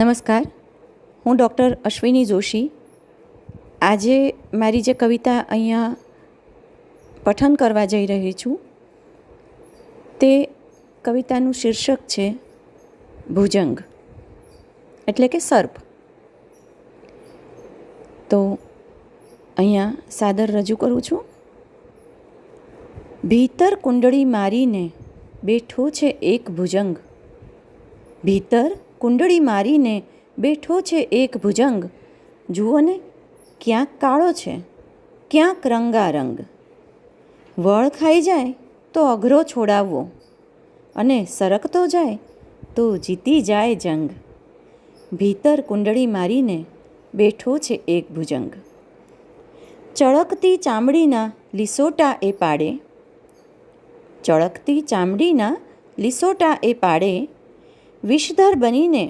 નમસ્કાર, હું ડૉક્ટર અશ્વિની જોશી. આજે મારી જે કવિતા અહીંયા પઠન કરવા જઈ રહી છું તે કવિતાનું શીર્ષક છે ભુજંગ, એટલે કે સર્પ. તો અહીંયા સાદર રજૂ કરું છું. ભીતર કુંડળી મારીને બેઠો છે એક ભુજંગ, ભીતર કુંડળી મારીને બેઠો છે એક ભુજંગ. જુઓ ને, ક્યાંક કાળો છે, ક્યાંક રંગારંગ. વળ ખાઈ જાય તો અઘરો છોડાવવો, અને સરકતો જાય તો જીતી જાય જંગ. ભીતર કુંડળી મારીને બેઠો છે એક ભુજંગ. ચળકતી ચામડીના લીસોટા એ પાડે, ચળકતી ચામડીના લીસોટા એ પાડે. વિષધર બનીને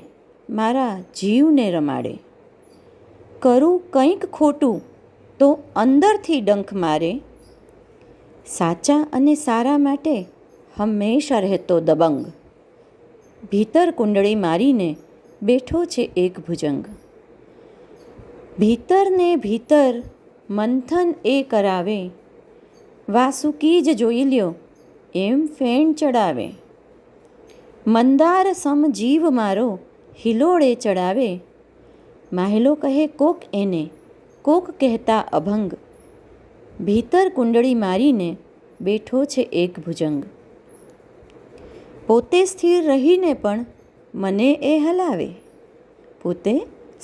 મારા જીવને રમાડે. કરું કંઈક ખોટું તો અંદરથી ડંખ મારે. સાચા અને સારા માટે હંમેશા રહેતો દબંગ. ભીતર કુંડળી મારીને બેઠો છે એક ભુજંગ. ભીતરને ભીતર મંથન એ કરાવે, વાસુકી જ જોઈ લ્યો એમ ફેણ ચડાવે. મંદાર સમ જીવ મારો હિલોળે ચડાવે. માહેલો કહે કોક એને, કોક કહેતા અભંગ. ભીતર કુંડળી મારીને બેઠો છે એક ભુજંગ. પોતે સ્થિર રહીને પણ મને એ હલાવે, પોતે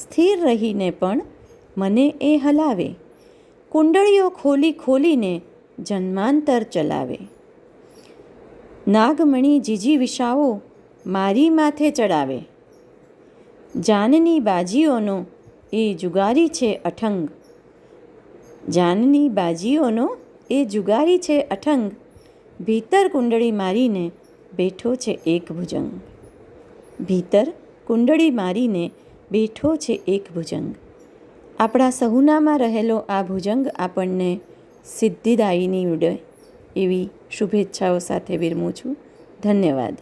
સ્થિર રહીને પણ મને એ હલાવે. કુંડળીઓ ખોલી ખોલીને જન્માંતર ચલાવે. નાગમણી જીજી વિશાઓ મારી માથે ચડાવે. જાનની બાજીઓનો એ જુગારી છે અઠંગ, જાનની બાજીઓનો એ જુગારી છે અઠંગ. ભીતર કુંડળી મારીને બેઠો છે એક ભુજંગ. ભીતર કુંડળી મારીને બેઠો છે એક ભુજંગ. આપણા સહુનામાં રહેલો આ ભુજંગ આપણને સિદ્ધિદાયી નીવડે એવી શુભેચ્છાઓ સાથે વિરમું છું. ધન્યવાદ.